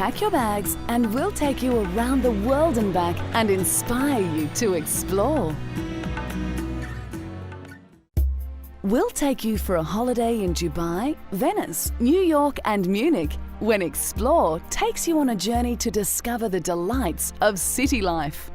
pack your bags and we'll take you around the world and back and inspire you to explore. We'll take you for a holiday in Dubai, Venice, New York and Munich, when Explore takes you on a journey to discover the delights of city life.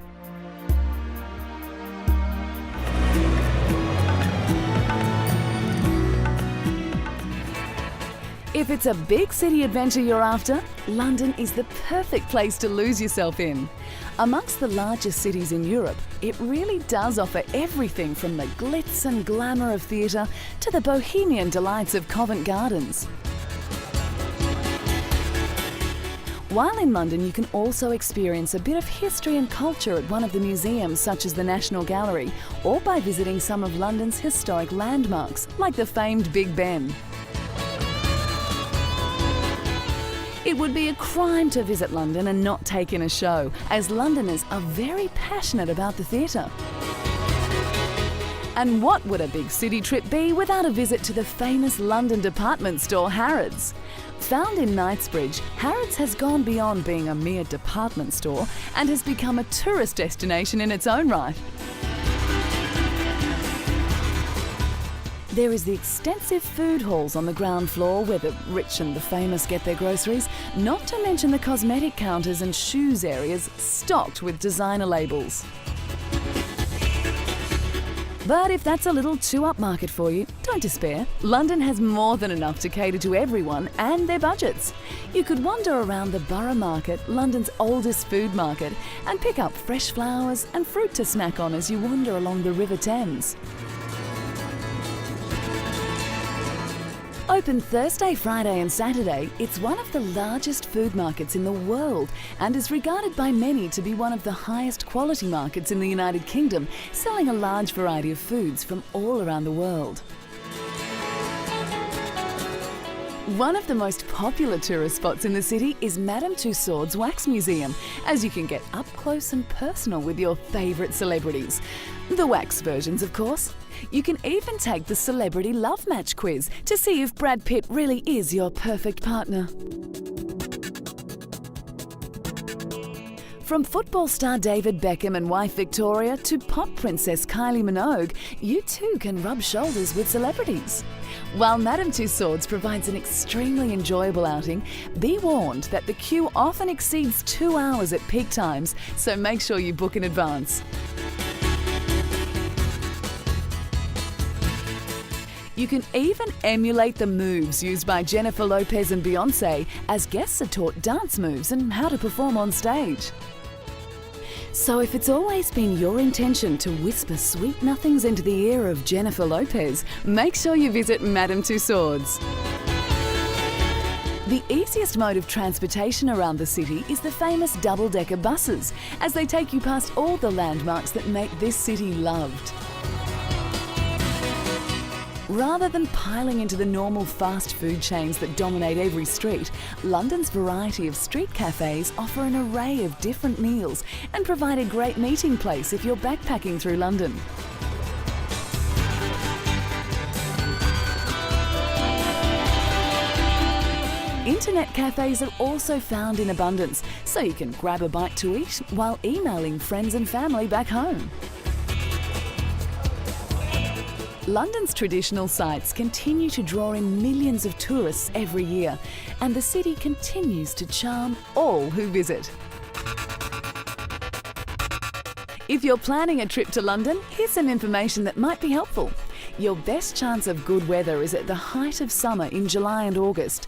If it's a big city adventure you're after, London is the perfect place to lose yourself in. Amongst the largest cities in Europe, it really does offer everything from the glitz and glamour of theatre to the bohemian delights of Covent Gardens. While in London, you can also experience a bit of history and culture at one of the museums such as the National Gallery, or by visiting some of London's historic landmarks like the famed Big Ben. It would be a crime to visit London and not take in a show, as Londoners are very passionate about the theatre. And what would a big city trip be without a visit to the famous London department store Harrods? Found in Knightsbridge, Harrods has gone beyond being a mere department store and has become a tourist destination in its own right. There is the extensive food halls on the ground floor where the rich and the famous get their groceries, not to mention the cosmetic counters and shoes areas stocked with designer labels. But if that's a little too upmarket for you, don't despair. London has more than enough to cater to everyone and their budgets. You could wander around the Borough Market, London's oldest food market, and pick up fresh flowers and fruit to snack on as you wander along the River Thames. Open Thursday, Friday and Saturday, it's one of the largest food markets in the world and is regarded by many to be one of the highest quality markets in the United Kingdom, selling a large variety of foods from all around the world. One of the most popular tourist spots in the city is Madame Tussauds Wax Museum, as you can get up close and personal with your favourite celebrities. The wax versions, of course. You can even take the Celebrity Love Match quiz to see if Brad Pitt really is your perfect partner. From football star David Beckham and wife Victoria to pop princess Kylie Minogue, you too can rub shoulders with celebrities. While Madame Tussauds provides an extremely enjoyable outing, be warned that the queue often exceeds 2 hours at peak times, so make sure you book in advance. You can even emulate the moves used by Jennifer Lopez and Beyoncé, as guests are taught dance moves and how to perform on stage. So if it's always been your intention to whisper sweet nothings into the ear of Jennifer Lopez, make sure you visit Madame Tussauds. The easiest mode of transportation around the city is the famous double-decker buses, as they take you past all the landmarks that make this city loved. Rather than piling into the normal fast food chains that dominate every street, London's variety of street cafes offer an array of different meals and provide a great meeting place if you're backpacking through London. Internet cafes are also found in abundance, so you can grab a bite to eat while emailing friends and family back home. London's traditional sites continue to draw in millions of tourists every year, and the city continues to charm all who visit. If you're planning a trip to London, here's some information that might be helpful. Your best chance of good weather is at the height of summer in July and August,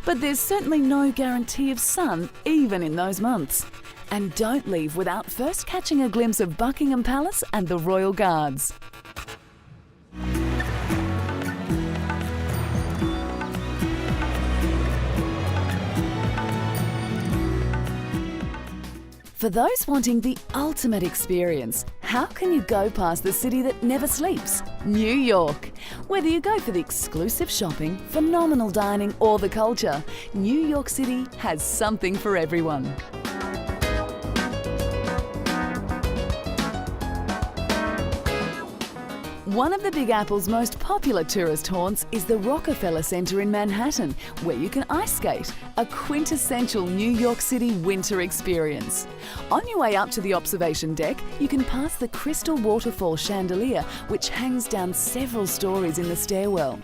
but there's certainly no guarantee of sun even in those months. And don't leave without first catching a glimpse of Buckingham Palace and the Royal Guards. For those wanting the ultimate experience, how can you go past the city that never sleeps? New York. Whether you go for the exclusive shopping, phenomenal dining or the culture, New York City has something for everyone. One of the Big Apple's most popular tourist haunts is the Rockefeller Center in Manhattan, where you can ice skate, a quintessential New York City winter experience. On your way up to the observation deck, you can pass the crystal waterfall chandelier, which hangs down several stories in the stairwell.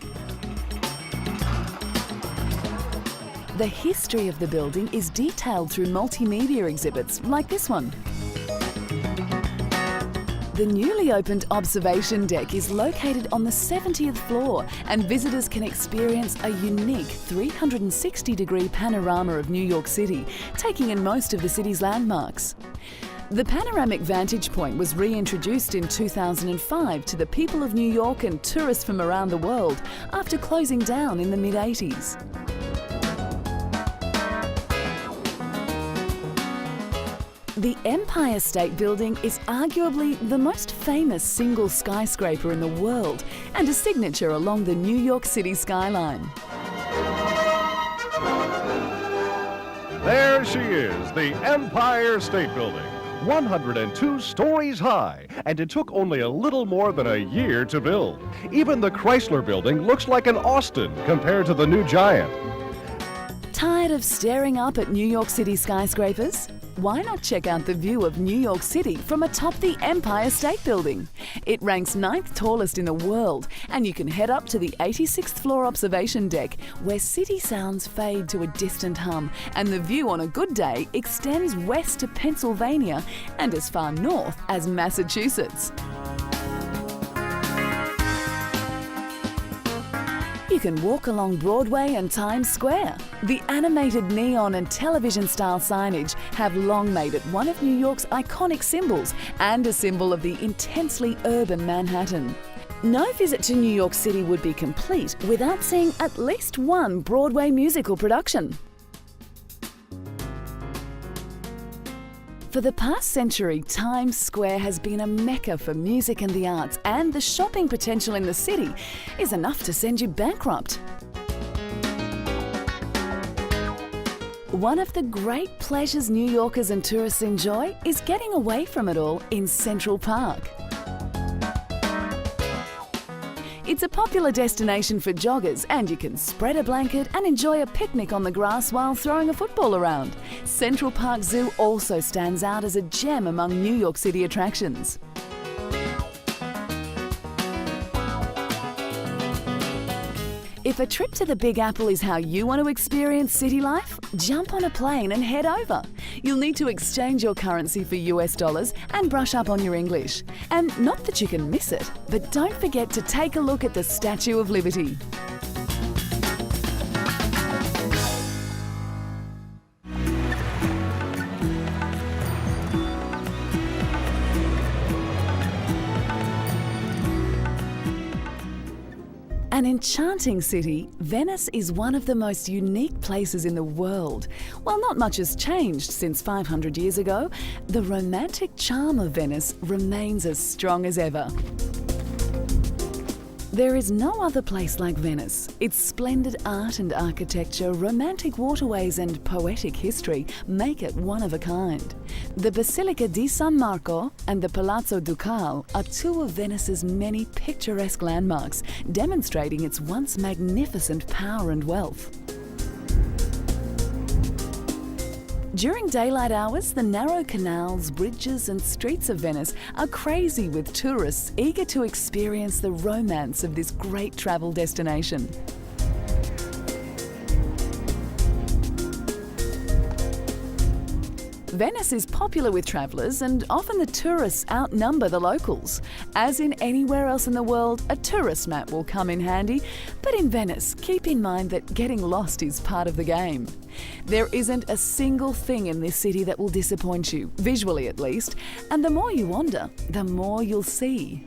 The history of the building is detailed through multimedia exhibits like this one. The newly opened observation deck is located on the 70th floor, and visitors can experience a unique 360-degree panorama of New York City, taking in most of the city's landmarks. The panoramic vantage point was reintroduced in 2005 to the people of New York and tourists from around the world after closing down in the mid-80s. The Empire State Building is arguably the most famous single skyscraper in the world and a signature along the New York City skyline. There she is, the Empire State Building, 102 stories high, and it took only a little more than a year to build. Even the Chrysler Building looks like an Austin compared to the new giant. Tired of staring up at New York City skyscrapers? Why not check out the view of New York City from atop the Empire State Building? It ranks 9th tallest in the world, and you can head up to the 86th floor observation deck, where city sounds fade to a distant hum, and the view on a good day extends west to Pennsylvania and as far north as Massachusetts. You can walk along Broadway and Times Square. The animated neon and television-style signage have long made it one of New York's iconic symbols and a symbol of the intensely urban Manhattan. No visit to New York City would be complete without seeing at least one Broadway musical production. For the past century, Times Square has been a mecca for music and the arts, and the shopping potential in the city is enough to send you bankrupt. One of the great pleasures New Yorkers and tourists enjoy is getting away from it all in Central Park. It's a popular destination for joggers, and you can spread a blanket and enjoy a picnic on the grass while throwing a football around. Central Park Zoo also stands out as a gem among New York City attractions. If a trip to the Big Apple is how you want to experience city life, jump on a plane and head over. You'll need to exchange your currency for US dollars and brush up on your English. And not that you can miss it, but don't forget to take a look at the Statue of Liberty. An enchanting city, Venice is one of the most unique places in the world. While not much has changed since 500 years ago, the romantic charm of Venice remains as strong as ever. There is no other place like Venice. Its splendid art and architecture, romantic waterways and poetic history make it one of a kind. The Basilica di San Marco and the Palazzo Ducale are two of Venice's many picturesque landmarks, demonstrating its once magnificent power and wealth. During daylight hours, the narrow canals, bridges and streets of Venice are crazy with tourists eager to experience the romance of this great travel destination. Venice is popular with travellers, and often the tourists outnumber the locals. As in anywhere else in the world, a tourist map will come in handy, but in Venice, keep in mind that getting lost is part of the game. There isn't a single thing in this city that will disappoint you, visually at least, and the more you wander, the more you'll see.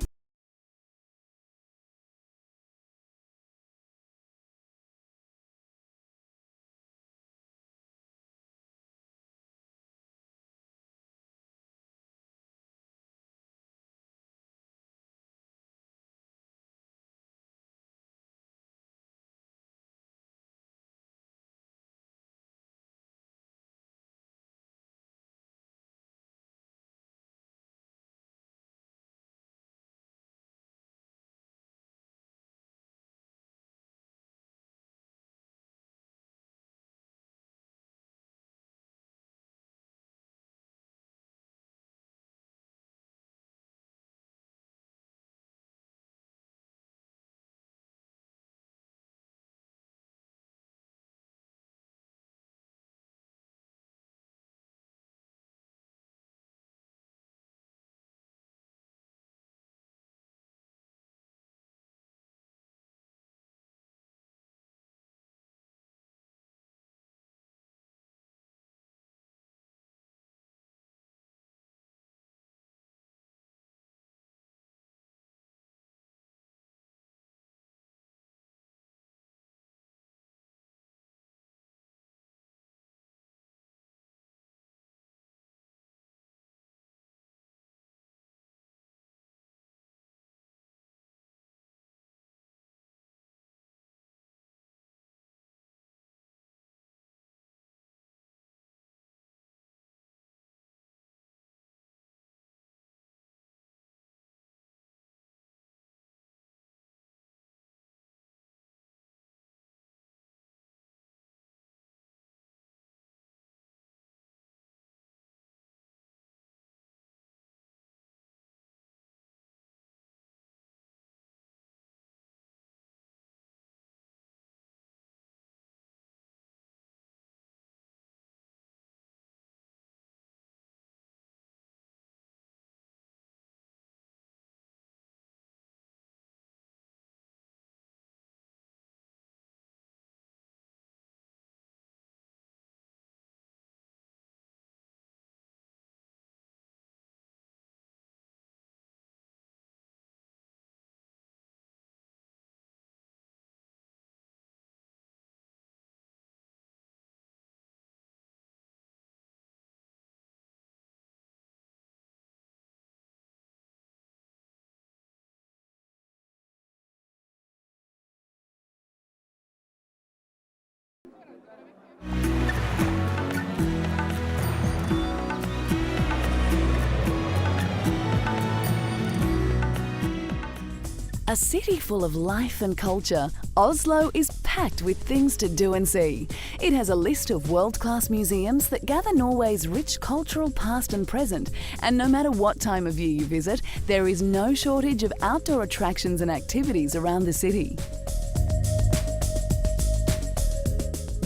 A city full of life and culture, Oslo is packed with things to do and see. It has a list of world-class museums that gather Norway's rich cultural past and present, and no matter what time of year you visit, there is no shortage of outdoor attractions and activities around the city.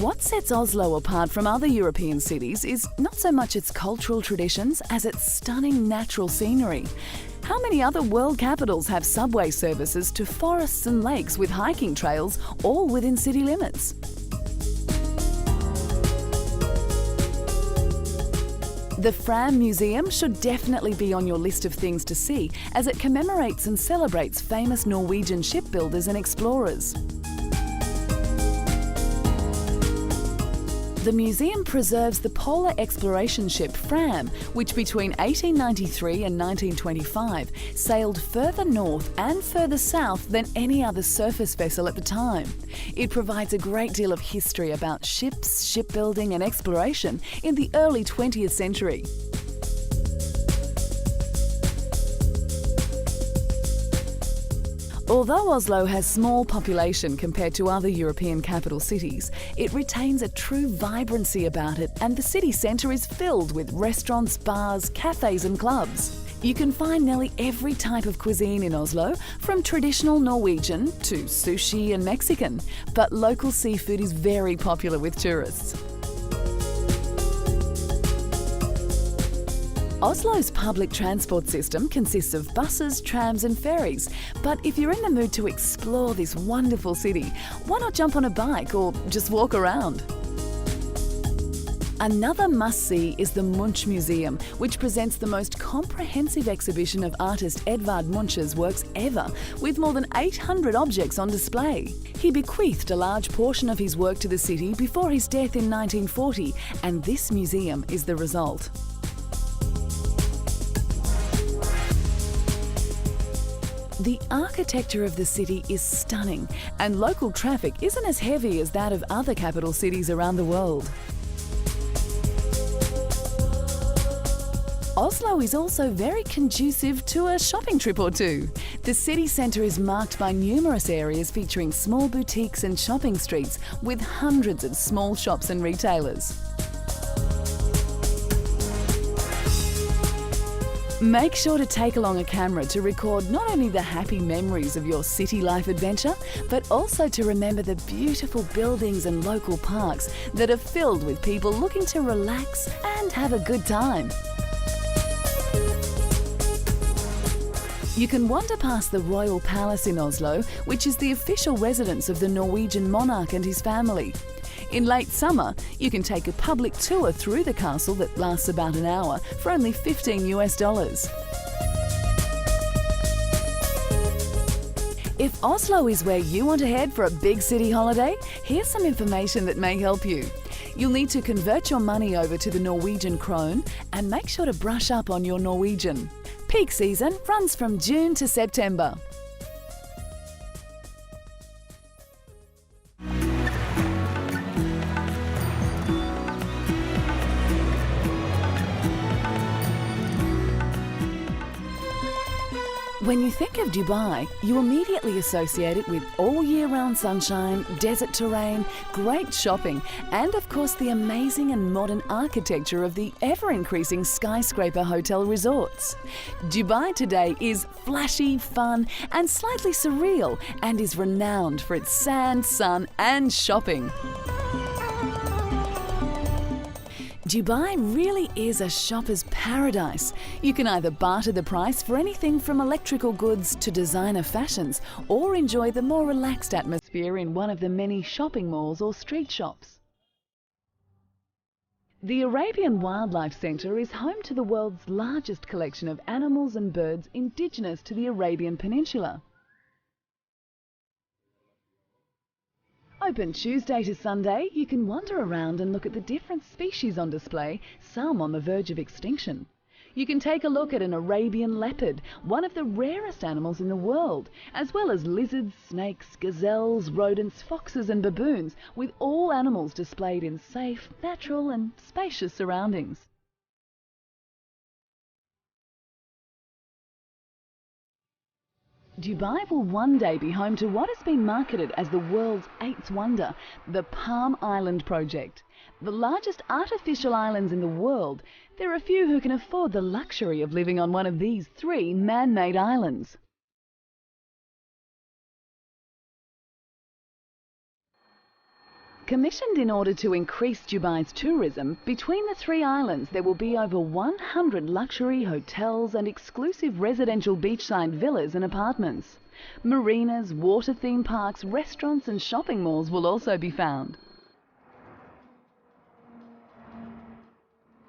What sets Oslo apart from other European cities is not so much its cultural traditions as its stunning natural scenery. How many other world capitals have subway services to forests and lakes with hiking trails, all within city limits? The Fram Museum should definitely be on your list of things to see, as it commemorates and celebrates famous Norwegian shipbuilders and explorers. The museum preserves the polar exploration ship Fram, which between 1893 and 1925 sailed further north and further south than any other surface vessel at the time. It provides a great deal of history about ships, shipbuilding and exploration in the early 20th century. Although Oslo has small population compared to other European capital cities, it retains a true vibrancy about it, and the city centre is filled with restaurants, bars, cafes and clubs. You can find nearly every type of cuisine in Oslo, from traditional Norwegian to sushi and Mexican, but local seafood is very popular with tourists. Oslo's public transport system consists of buses, trams and ferries, but if you're in the mood to explore this wonderful city, why not jump on a bike or just walk around? Another must-see is the Munch Museum, which presents the most comprehensive exhibition of artist Edvard Munch's works ever, with more than 800 objects on display. He bequeathed a large portion of his work to the city before his death in 1940, and this museum is the result. The architecture of the city is stunning, and local traffic isn't as heavy as that of other capital cities around the world. Oslo is also very conducive to a shopping trip or two. The city centre is marked by numerous areas featuring small boutiques and shopping streets with hundreds of small shops and retailers. Make sure to take along a camera to record not only the happy memories of your city life adventure, but also to remember the beautiful buildings and local parks that are filled with people looking to relax and have a good time. You can wander past the Royal Palace in Oslo, which is the official residence of the Norwegian monarch and his family. In late summer, you can take a public tour through the castle that lasts about an hour for only $15 US. If Oslo is where you want to head for a big city holiday, here's some information that may help you. You'll need to convert your money over to the Norwegian krone and make sure to brush up on your Norwegian. Peak season runs from June to September. When you think of Dubai, you immediately associate it with all-year-round sunshine, desert terrain, great shopping, and of course the amazing and modern architecture of the ever-increasing skyscraper hotel resorts. Dubai today is flashy, fun, and slightly surreal, and is renowned for its sand, sun, and shopping. Dubai really is a shopper's paradise. You can either barter the price for anything from electrical goods to designer fashions, or enjoy the more relaxed atmosphere in one of the many shopping malls or street shops. The Arabian Wildlife Center is home to the world's largest collection of animals and birds indigenous to the Arabian Peninsula. Open Tuesday to Sunday, you can wander around and look at the different species on display, some on the verge of extinction. You can take a look at an Arabian leopard, one of the rarest animals in the world, as well as lizards, snakes, gazelles, rodents, foxes and baboons, with all animals displayed in safe, natural and spacious surroundings. Dubai will one day be home to what has been marketed as the world's eighth wonder, the Palm Island project. The largest artificial islands in the world, there are few who can afford the luxury of living on one of these 3 man-made islands. Commissioned in order to increase Dubai's tourism, between the 3 islands there will be over 100 luxury hotels and exclusive residential beachside villas and apartments. Marinas, water theme parks, restaurants and shopping malls will also be found.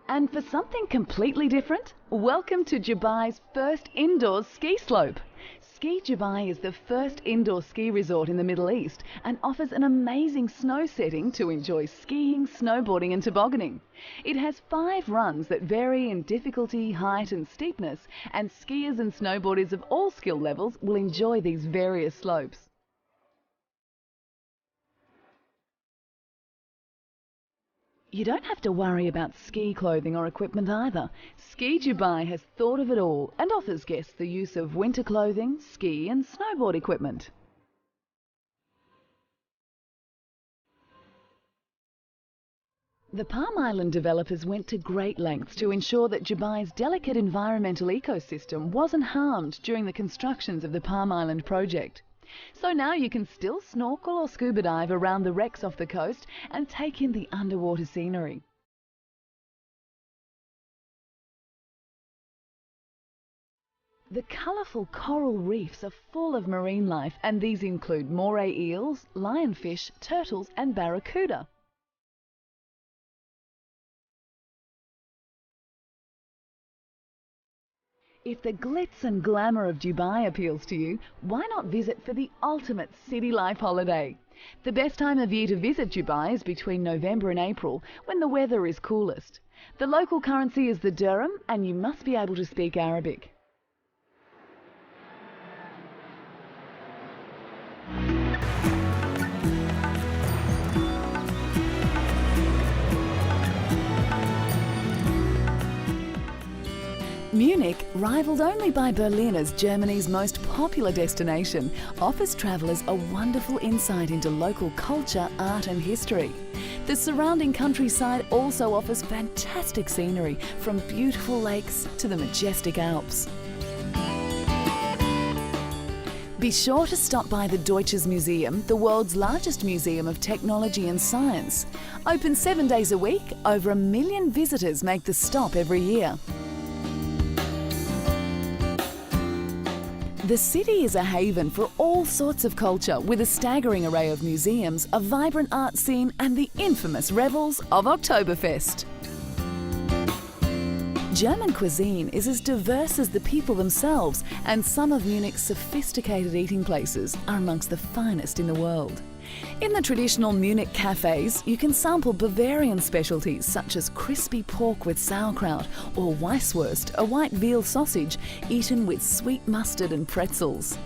And for something completely different, welcome to Dubai's first indoor ski slope. Ski Dubai is the first indoor ski resort in the Middle East and offers an amazing snow setting to enjoy skiing, snowboarding and tobogganing. It has 5 runs that vary in difficulty, height and steepness, and skiers and snowboarders of all skill levels will enjoy these various slopes. You don't have to worry about ski clothing or equipment either. Ski Dubai has thought of it all and offers guests the use of winter clothing, ski and snowboard equipment. The Palm Island developers went to great lengths to ensure that Dubai's delicate environmental ecosystem wasn't harmed during the constructions of the Palm Island project. So now you can still snorkel or scuba dive around the wrecks off the coast and take in the underwater scenery. The colourful coral reefs are full of marine life, and these include moray eels, lionfish, turtles and barracuda. If the glitz and glamour of Dubai appeals to you, why not visit for the ultimate city life holiday? The best time of year to visit Dubai is between November and April, when the weather is coolest. The local currency is the dirham, and you must be able to speak Arabic. Munich, rivaled only by Berlin as Germany's most popular destination, offers travellers a wonderful insight into local culture, art and history. The surrounding countryside also offers fantastic scenery, from beautiful lakes to the majestic Alps. Be sure to stop by the Deutsches Museum, the world's largest museum of technology and science. Open 7 days a week, over 1 million visitors make the stop every year. The city is a haven for all sorts of culture, with a staggering array of museums, a vibrant art scene and the infamous revels of Oktoberfest. German cuisine is as diverse as the people themselves, and some of Munich's sophisticated eating places are amongst the finest in the world. In the traditional Munich cafes, you can sample Bavarian specialties such as crispy pork with sauerkraut or Weisswurst, a white veal sausage eaten with sweet mustard and pretzels.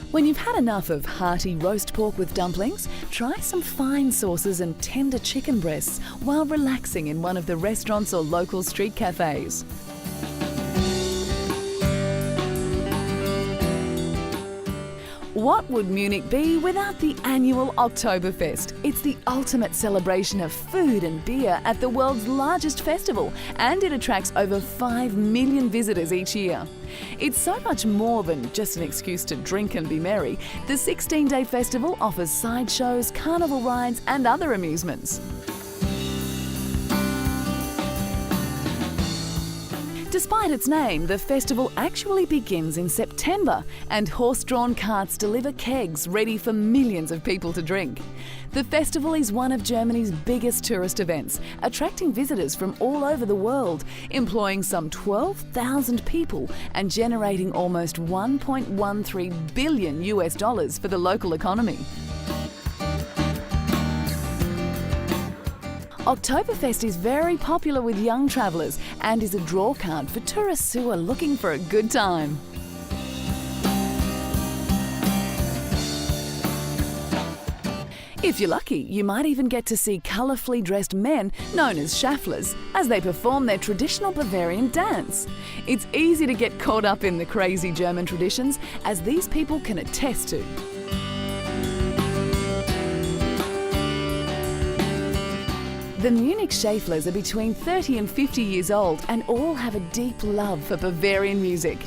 When you've had enough of hearty roast pork with dumplings, try some fine sauces and tender chicken breasts while relaxing in one of the restaurants or local street cafes. What would Munich be without the annual Oktoberfest? It's the ultimate celebration of food and beer at the world's largest festival, and it attracts over 5 million visitors each year. It's so much more than just an excuse to drink and be merry. The 16-day festival offers sideshows, carnival rides and other amusements. Despite its name, the festival actually begins in September, and horse-drawn carts deliver kegs ready for millions of people to drink. The festival is one of Germany's biggest tourist events, attracting visitors from all over the world, employing some 12,000 people and generating almost $1.13 billion for the local economy. Oktoberfest is very popular with young travellers and is a draw card for tourists who are looking for a good time. If you're lucky, you might even get to see colourfully dressed men, known as Schafflers, as they perform their traditional Bavarian dance. It's easy to get caught up in the crazy German traditions, as these people can attest to. The Munich Schafflers are between 30 and 50 years old and all have a deep love for Bavarian music.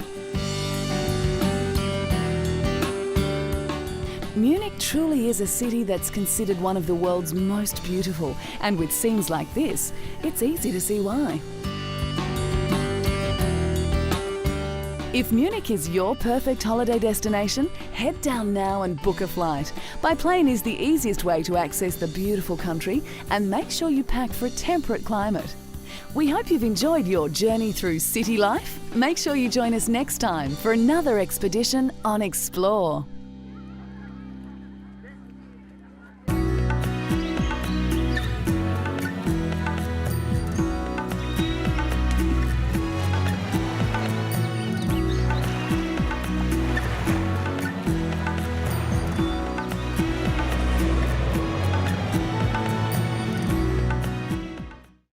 Munich truly is a city that's considered one of the world's most beautiful, and with scenes like this, it's easy to see why. If Munich is your perfect holiday destination, head down now and book a flight. By plane is the easiest way to access the beautiful country, and make sure you pack for a temperate climate. We hope you've enjoyed your journey through city life. Make sure you join us next time for another expedition on Explore.